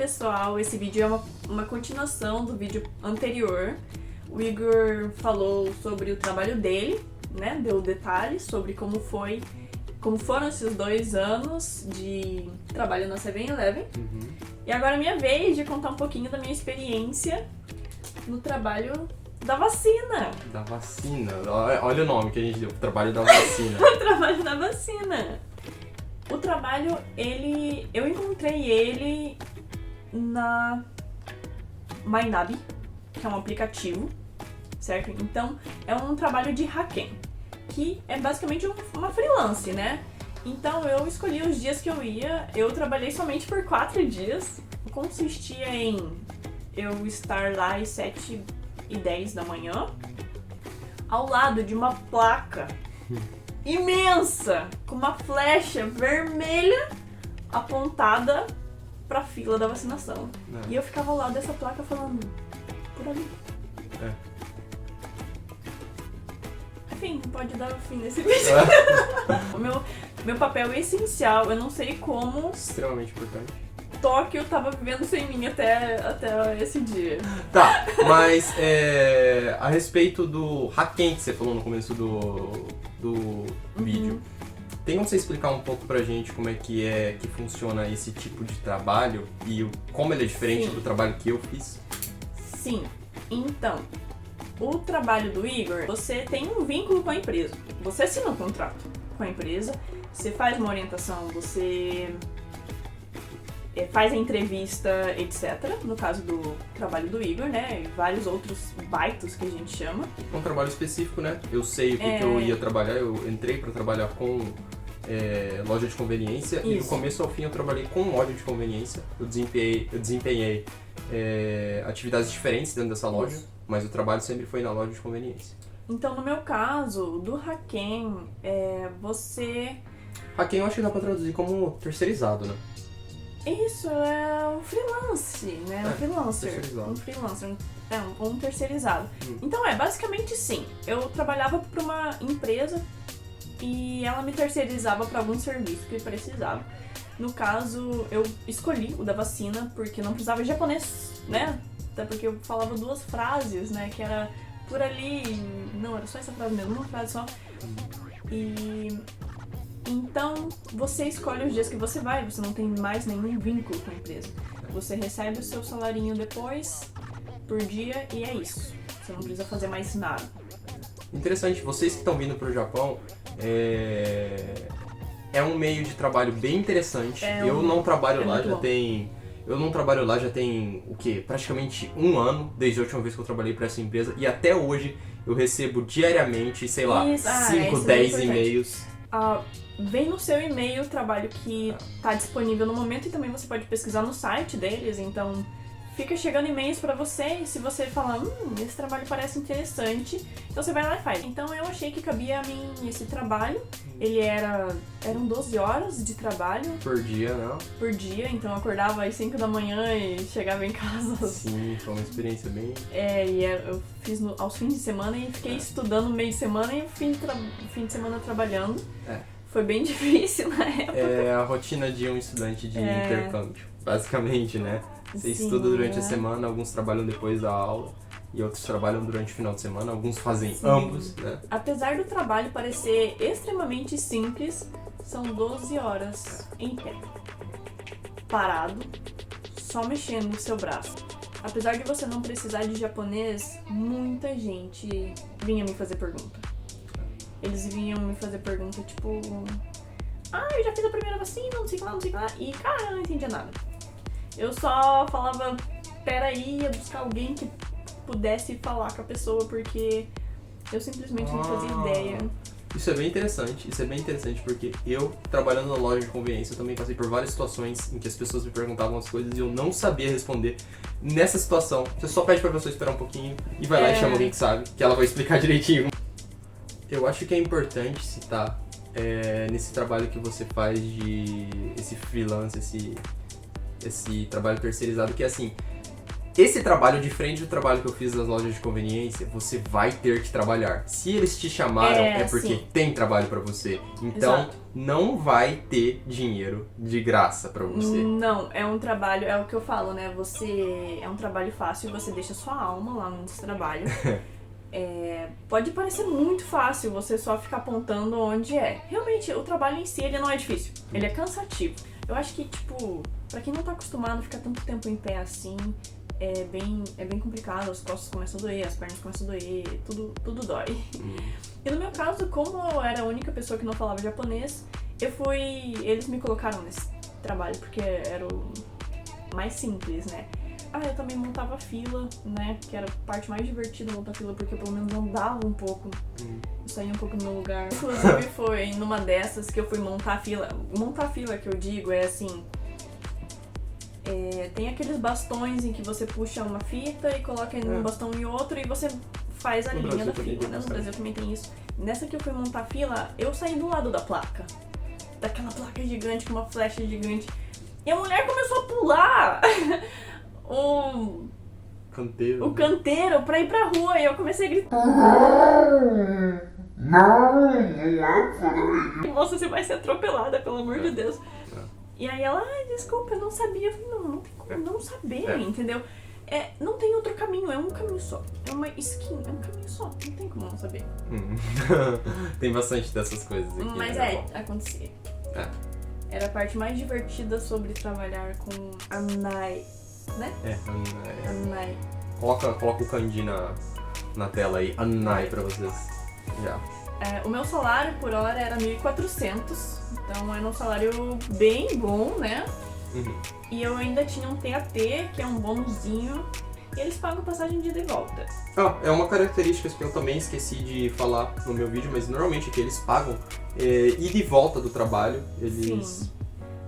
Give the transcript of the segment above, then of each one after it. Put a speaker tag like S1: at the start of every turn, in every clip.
S1: pessoal, esse vídeo é uma continuação do vídeo anterior. O Igor falou sobre o trabalho dele, né? Deu detalhes sobre como foram esses 2 anos de trabalho na 7-Eleven. E agora é minha vez de contar um pouquinho da minha experiência no trabalho da vacina.
S2: Da vacina. Olha o nome que a gente deu, trabalho da vacina.
S1: O trabalho da vacina. O trabalho, eu encontrei ele na MyNabi, que é um aplicativo, certo? Então, é um trabalho de hacken, que é basicamente uma freelance, né? Então, eu escolhi os dias que eu trabalhei somente por 4 dias. Consistia em eu estar lá às 7h10 da manhã, ao lado de uma placa imensa, com uma flecha vermelha apontada pra fila da vacinação. E eu ficava ao lado dessa placa falando, por ali. Enfim, pode dar fim nesse vídeo. Meu papel é essencial, eu não sei como
S2: Extremamente importante.
S1: Tóquio tava vivendo sem mim até esse dia.
S2: Tá, mas a respeito do hacken que você falou no começo do vídeo, tem como você explicar um pouco pra gente como é que funciona esse tipo de trabalho e como ele é diferente do trabalho que eu fiz?
S1: Sim, então, o trabalho do Igor, você tem um vínculo com a empresa. Você assina um contrato com a empresa, você faz uma orientação, você faz a entrevista, etc. No caso do trabalho do Igor, né? E vários outros baitos que a gente chama.
S2: É um trabalho específico, né? Eu sei o que eu ia trabalhar, eu entrei pra trabalhar com loja de conveniência. Isso. E do começo ao fim eu trabalhei com loja de conveniência. Eu desempenhei atividades diferentes dentro dessa loja, mas o trabalho sempre foi na loja de conveniência.
S1: Então, no meu caso, do hacken, você...
S2: Hacken eu acho que dá pra traduzir como terceirizado, né?
S1: Isso, é um freelance, né? Um freelancer.
S2: Terceirizado.
S1: Um freelancer, um terceirizado. Então, basicamente sim. Eu trabalhava para uma empresa e ela me terceirizava para algum serviço que precisava. No caso, eu escolhi o da vacina porque não precisava de japonês, né? Até porque eu falava 2 frases, né? Que era por ali... Não, era só essa frase mesmo, uma frase só. Então, você escolhe os dias que você vai, você não tem mais nenhum vínculo com a empresa. Você recebe o seu salarinho depois, por dia, e é isso. Você não precisa fazer mais nada. Interessante,
S2: vocês que estão vindo pro Japão, é um meio de trabalho bem interessante. Eu não trabalho lá, já tem o quê? Praticamente 1 ano, desde a última vez que eu trabalhei para essa empresa, e até hoje eu recebo diariamente, sei lá, 5, 10 e-mails.
S1: Vem no seu e-mail o trabalho que está disponível no momento e também você pode pesquisar no site deles, então fica chegando e-mails pra você e se você falar, esse trabalho parece interessante, então você vai lá e faz. Então eu achei que cabia a mim esse trabalho, eram 12 horas de trabalho.
S2: Por dia, né?
S1: Por dia, então eu acordava às 5 da manhã e chegava em casa.
S2: Sim, foi uma experiência bem...
S1: eu fiz aos fins de semana e fiquei estudando no meio de semana e fim de semana trabalhando. Foi bem difícil na época.
S2: É a rotina de um estudante de intercâmbio, basicamente, né? Você estuda durante a semana, alguns trabalham depois da aula e outros trabalham durante o final de semana, alguns fazem ambos, né?
S1: Apesar do trabalho parecer extremamente simples, são 12 horas em pé, parado, só mexendo no seu braço. Apesar de você não precisar de japonês, muita gente vinha me fazer pergunta. Eles vinham me fazer pergunta tipo... eu já fiz a primeira vacina, não sei o que lá. E, cara, eu não entendia nada. Eu só falava, peraí, ia buscar alguém que pudesse falar com a pessoa, porque eu simplesmente não fazia ideia.
S2: Isso é bem interessante porque eu, trabalhando na loja de conveniência, eu também passei por várias situações em que as pessoas me perguntavam as coisas e eu não sabia responder. Nessa situação, você só pede pra pessoa esperar um pouquinho e vai lá e chama alguém que sabe, que ela vai explicar direitinho. Eu acho que é importante citar nesse trabalho que você faz esse freelance, esse trabalho terceirizado, que assim, esse trabalho, diferente do trabalho que eu fiz nas lojas de conveniência, você vai ter que trabalhar. Se eles te chamaram, é porque
S1: sim.
S2: tem trabalho pra você. Então,
S1: Exato.
S2: não vai ter dinheiro de graça pra você.
S1: Não, é um trabalho, é o que eu falo, né? É um trabalho fácil, você deixa sua alma lá nesse trabalho. Pode parecer muito fácil você só ficar apontando onde é. Realmente, o trabalho em si, ele não é difícil. Ele é cansativo. Eu acho que, tipo, pra quem não tá acostumado a ficar tanto tempo em pé assim, é bem complicado. As costas começam a doer, as pernas começam a doer, tudo dói. E no meu caso, como eu era a única pessoa que não falava japonês, eles me colocaram nesse trabalho porque era o mais simples, né? Eu também montava fila, né? Que era a parte mais divertida, montar fila, porque eu pelo menos andava um pouco. Eu saía um pouco do meu lugar. Inclusive foi numa dessas que eu fui montar fila. Montar fila que eu digo é assim... tem aqueles bastões em que você puxa uma fita e coloca em um bastão e outro e você faz a linha da fila, né? No Brasil também tem isso. Nessa que eu fui montar fila, eu saí do lado da placa. Daquela placa gigante com uma flecha gigante. E a mulher começou a pular o canteiro pra ir pra rua. E eu comecei a gritar. Não é por aí. Moça, você vai ser atropelada, pelo amor de Deus. E aí ela, desculpa, eu não sabia. Eu falei, não tem como não saber, entendeu? Não tem outro caminho, é um caminho só. É uma skin, é um caminho só. Não tem como não saber.
S2: Tem bastante dessas coisas aqui.
S1: Mas acontecia. Era a parte mais divertida sobre trabalhar com a Nai, né? Anai.
S2: Coloca o kanji na tela aí, Anai, pra vocês. Já.
S1: O meu salário por hora era 1.400, então era um salário bem bom, né? E eu ainda tinha um TAT, que é um bônusinho, e eles pagam passagem de ida e volta.
S2: É uma característica que eu também esqueci de falar no meu vídeo, mas normalmente aqui eles pagam ida e volta do trabalho.
S1: Sim.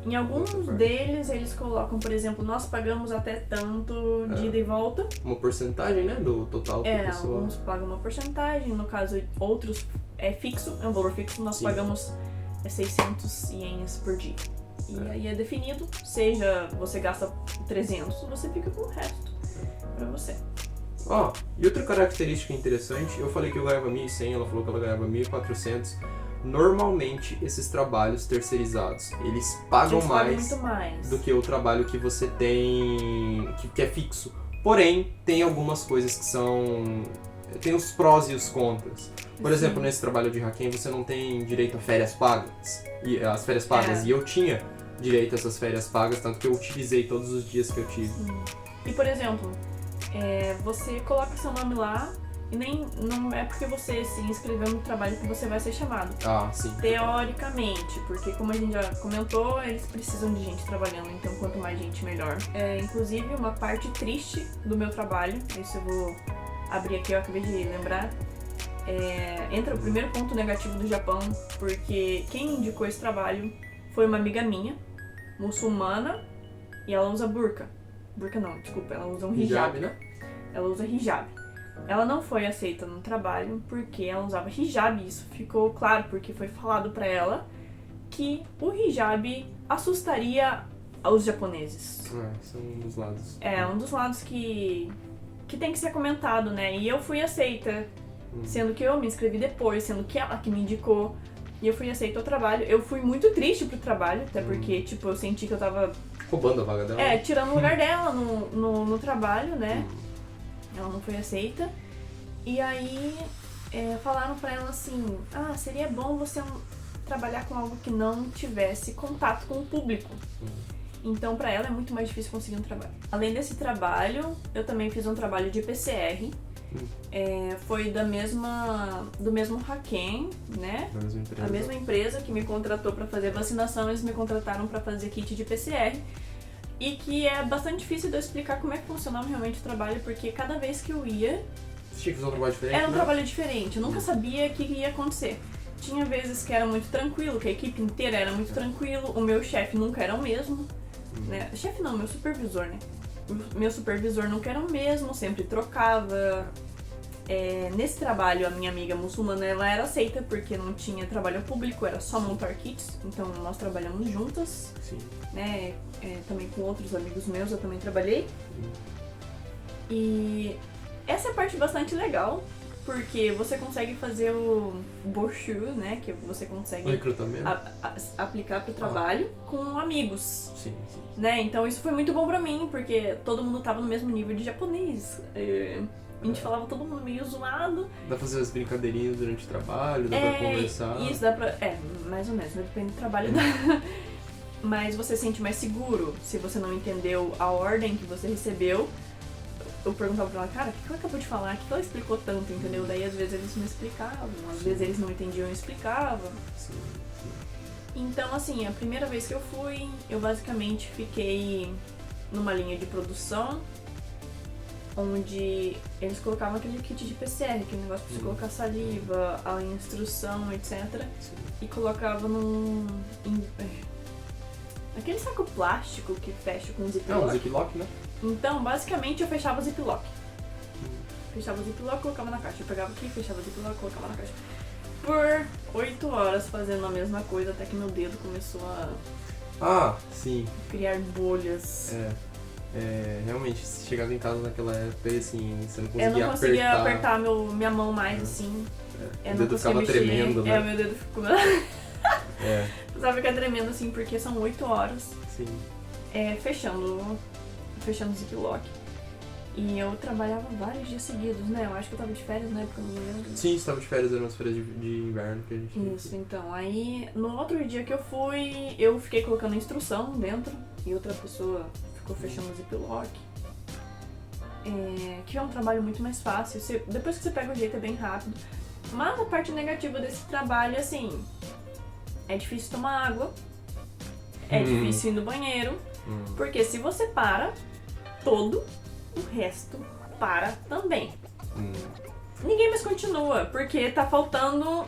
S1: Em alguns deles, eles colocam, por exemplo, nós pagamos até tanto de ida e volta.
S2: Uma porcentagem, né, do total que a pessoa...
S1: alguns pagam uma porcentagem, no caso, outros é fixo, é um valor fixo, nós pagamos 600 ienes por dia. E aí é definido, seja você gasta 300, você fica com o resto pra você.
S2: E outra característica interessante, eu falei que eu ganhava 1.100, ela falou que ela ganhava 1.400. Normalmente, esses trabalhos terceirizados, eles pagam
S1: muito mais
S2: do que o trabalho que você tem, que é fixo. Porém, tem algumas coisas que são... Tem os prós e os contras. Por exemplo, nesse trabalho de Haken, você não tem direito a férias pagas. E as férias pagas. E eu tinha direito a essas férias pagas, tanto que eu utilizei todos os dias que eu tive.
S1: E, por exemplo, você coloca seu nome lá, e não é porque você se inscreveu no trabalho que você vai ser chamado.
S2: Sim.
S1: Teoricamente, porque como a gente já comentou, eles precisam de gente trabalhando, então quanto mais gente, melhor. Inclusive, uma parte triste do meu trabalho, isso eu vou abrir aqui, eu acabei de lembrar, entra o primeiro ponto negativo do Japão, porque quem indicou esse trabalho foi uma amiga minha, muçulmana, e ela usa burca. Burca não, desculpa, ela usa um hijab.
S2: Né?
S1: Ela usa hijab. Ela não foi aceita no trabalho porque ela usava hijab, isso ficou claro porque foi falado pra ela que o hijab assustaria os japoneses.
S2: São um dos lados.
S1: Um dos lados que tem que ser comentado, né? E eu fui aceita, sendo que eu me inscrevi depois, sendo que ela que me indicou, e eu fui aceita ao trabalho. Eu fui muito triste pro trabalho, até porque, tipo, eu senti que eu tava...
S2: roubando a vaga dela.
S1: Tirando o lugar dela no trabalho, né? Ela não foi aceita. E aí, falaram pra ela assim, seria bom você trabalhar com algo que não tivesse contato com o público. Então, pra ela é muito mais difícil conseguir um trabalho. Além desse trabalho, eu também fiz um trabalho de PCR. Foi do mesmo Haken, né? A mesma empresa que me contratou pra fazer vacinação, eles me contrataram pra fazer kit de PCR. E que é bastante difícil de eu explicar como é que funcionava realmente o trabalho, porque cada vez que eu ia...
S2: Você tinha que fazer um trabalho diferente,
S1: Era um trabalho diferente, eu nunca sabia o que ia acontecer. Tinha vezes que era muito tranquilo, que a equipe inteira era muito tranquilo, o meu chefe nunca era o mesmo, né? Chefe não, meu supervisor, né? O meu supervisor nunca era o mesmo, sempre trocava. Nesse trabalho, a minha amiga muçulmana, ela era aceita porque não tinha trabalho público, era só montar kits, então nós trabalhamos juntas, né? Também com outros amigos meus eu também trabalhei. E essa é a parte bastante legal, porque você consegue fazer o brochure, né? Que você
S2: O
S1: consegue
S2: recrutamento?
S1: aplicar pro trabalho com amigos,
S2: Sim, sim.
S1: né? Então isso foi muito bom pra mim, porque todo mundo tava no mesmo nível de japonês. A gente falava todo mundo meio zoado.
S2: Dá pra fazer as brincadeirinhas durante o trabalho, dá pra conversar.
S1: Isso dá pra... mais ou menos, né? Depende do trabalho. Mas você se sente mais seguro se você não entendeu a ordem que você recebeu. Eu perguntava pra ela, cara, o que ela acabou de falar? O que ela explicou tanto, entendeu? Daí às vezes eles não explicavam, às vezes eles não entendiam e explicavam.
S2: Sim,
S1: Então, assim, a primeira vez que eu fui, eu basicamente fiquei numa linha de produção, onde eles colocavam aquele kit de PCR, aquele negócio pra você colocar saliva, a instrução, etc.
S2: sim.
S1: E colocava aquele saco plástico que fecha com
S2: Não, o
S1: ziplock.
S2: ziplock, né?
S1: Então, basicamente, eu fechava o ziplock. Fechava o ziplock e colocava na caixa. Eu pegava aqui, fechava o ziplock e colocava na caixa. Por 8 horas fazendo a mesma coisa, até que meu dedo começou a
S2: Ah, sim.
S1: criar bolhas.
S2: Realmente, se chegava em casa naquela época e assim, você não
S1: Eu
S2: conseguia
S1: não conseguia
S2: apertar.
S1: minha mão mais, assim. Eu
S2: O
S1: não
S2: dedo
S1: conseguia
S2: ficava
S1: mexer.
S2: tremendo, né?
S1: O meu dedo ficou...
S2: É,
S1: Precisava ficar tremendo, assim, porque são 8 horas
S2: sim.
S1: fechando o ziplock. E eu trabalhava vários dias seguidos, né? Eu acho que eu tava de férias na época, não lembro.
S2: Sim, estava de férias, eram as férias de inverno que a gente...
S1: Isso, então. Aí, no outro dia que eu fui, eu fiquei colocando a instrução dentro e outra pessoa ficou fechando o ziplock. Que é um trabalho muito mais fácil. Depois que você pega o jeito, é bem rápido. Mas a parte negativa desse trabalho, assim, é difícil tomar água, é difícil ir no banheiro, porque se você para, todo o resto para também. Ninguém mais continua, porque tá faltando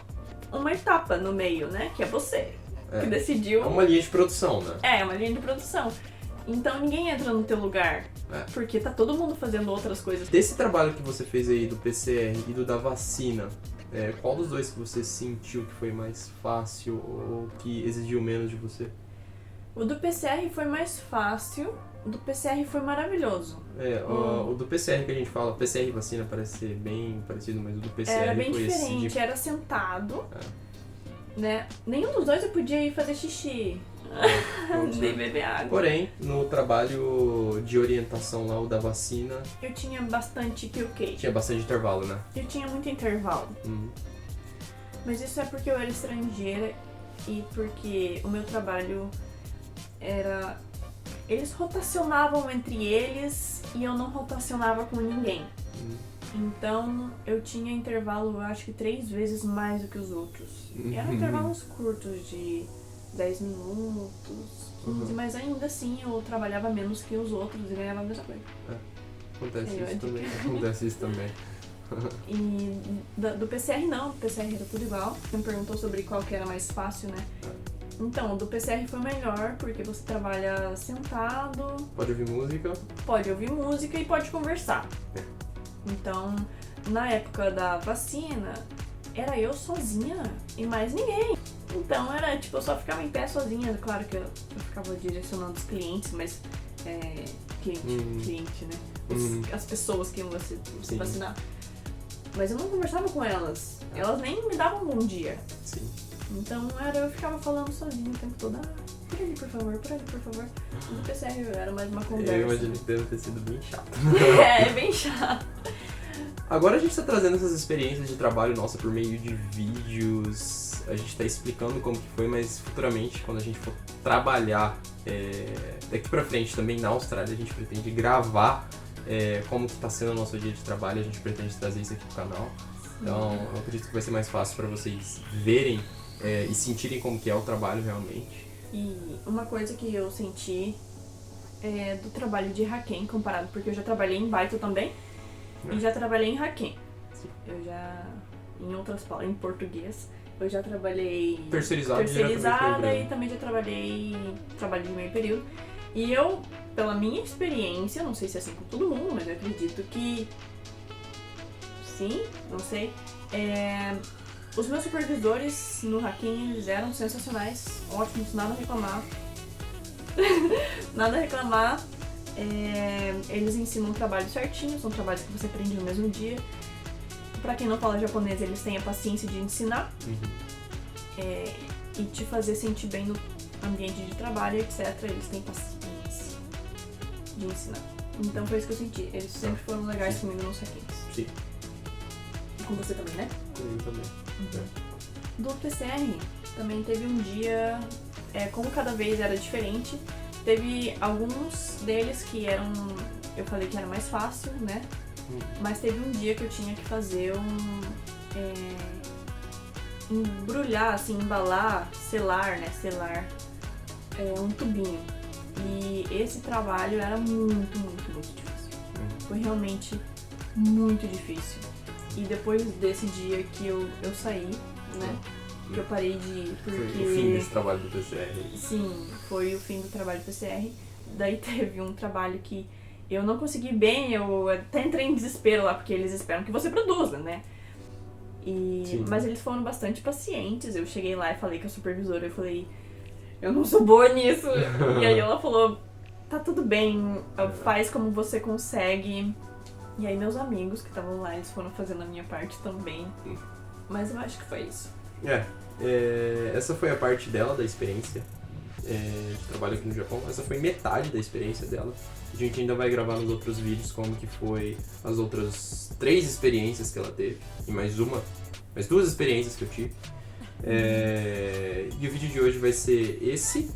S1: uma etapa no meio, né? Que é você, que decidiu.
S2: É uma linha de produção, né?
S1: É uma linha de produção. Então ninguém entra no teu lugar, porque tá todo mundo fazendo outras coisas.
S2: Desse trabalho que você fez aí do PCR e do da vacina, qual dos dois que você sentiu que foi mais fácil ou que exigiu menos de você?
S1: O do PCR foi mais fácil, o do PCR foi maravilhoso.
S2: O do PCR que a gente fala, PCR e vacina parece ser bem parecido, mas o do PCR
S1: Era bem
S2: foi
S1: diferente,
S2: esse
S1: era sentado, né? Nenhum dos dois eu podia ir fazer xixi, nem beber água.
S2: Porém, no trabalho de orientação lá, o da vacina,
S1: Eu tinha bastante QK,
S2: tinha bastante intervalo, né?
S1: eu tinha muito intervalo. Mas isso é porque eu era estrangeira e porque o meu trabalho era... Eles rotacionavam entre eles e eu não rotacionava com ninguém. Então eu tinha intervalo, eu acho que 3 vezes mais do que os outros. E eram intervalos curtos de 10 minutos, 15, mas ainda assim eu trabalhava menos que os outros e ganhava a mesma coisa.
S2: Acontece isso também.
S1: E do PCR não, do PCR era tudo igual. Você me perguntou sobre qual que era mais fácil, né? Então, o do PCR foi melhor porque você trabalha sentado,
S2: Pode ouvir música.
S1: pode ouvir música e pode conversar. Então, na época da vacina, era eu sozinha e mais ninguém. Então era tipo, eu só ficava em pé sozinha. Claro que eu ficava direcionando os clientes, mas cliente, né? As pessoas que iam se vacinar. Mas eu não conversava com elas. Elas nem me davam um bom dia.
S2: Sim.
S1: Então eu ficava falando sozinha o tempo todo. Por ali, por favor, por ali, por favor. No PCR era mais uma conversa.
S2: Eu imagino que deve ter sido bem chato.
S1: É bem chato.
S2: Agora a gente está trazendo essas experiências de trabalho nossa por meio de vídeos. A gente está explicando como que foi, mas futuramente, quando a gente for trabalhar daqui pra frente também na Austrália, a gente pretende gravar como que está sendo o nosso dia de trabalho. A gente pretende trazer isso aqui pro canal. Então, eu acredito que vai ser mais fácil para vocês verem e sentirem como que é o trabalho realmente.
S1: E uma coisa que eu senti do trabalho de Haken comparado, porque eu já trabalhei em Baito também e já trabalhei em Haken. Eu já, em outras palavras, em português, eu já trabalhei
S2: Terceirizada
S1: e também já trabalhei trabalho de meio período. E eu, pela minha experiência, não sei se é assim com todo mundo, mas eu acredito que sim, não sei. Os meus supervisores no Haken, eles eram sensacionais, ótimos, nada a reclamar. Nada a reclamar. Eles ensinam um trabalho certinho, são trabalhos que você aprende no mesmo dia. Pra quem não fala japonês, eles têm a paciência de ensinar e te fazer sentir bem no ambiente de trabalho, etc. Eles têm paciência de ensinar. Então foi isso que eu senti. Eles sempre foram legais comigo nos check-ins.
S2: Sim.
S1: E com você também, né?
S2: Comigo também.
S1: Do PCR, também teve um dia, como cada vez era diferente, teve alguns deles que eram, eu falei que era mais fácil, né? Mas teve um dia que eu tinha que fazer embrulhar, assim, embalar, selar um tubinho. E esse trabalho era muito, muito, muito difícil. Foi realmente muito difícil. E depois desse dia que eu saí, né? Que eu parei de ir, porque...
S2: Foi o fim desse trabalho do PCR.
S1: Sim, foi o fim do trabalho do PCR. Daí teve um trabalho que eu não consegui bem, eu até entrei em desespero lá, porque eles esperam que você produza, né? Mas eles foram bastante pacientes. Eu cheguei lá e falei com a supervisora, eu falei, eu não sou boa nisso. E aí ela falou, tá tudo bem, faz como você consegue. E aí meus amigos que estavam lá, eles foram fazendo a minha parte também. Mas eu acho que foi isso.
S2: Essa foi a parte dela, da experiência de trabalho aqui no Japão. Essa foi metade da experiência dela. A gente ainda vai gravar nos outros vídeos como que foi as outras 3 experiências que ela teve. E mais 2 experiências que eu tive. E o vídeo de hoje vai ser esse.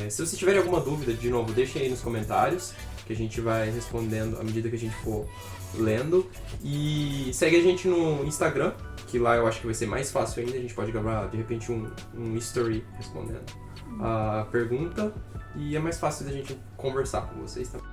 S2: Se você tiver alguma dúvida, de novo, deixem aí nos comentários, que a gente vai respondendo à medida que a gente for lendo. E segue a gente no Instagram, que lá eu acho que vai ser mais fácil ainda. A gente pode gravar, de repente, um history respondendo a pergunta. E é mais fácil da gente conversar com vocês também.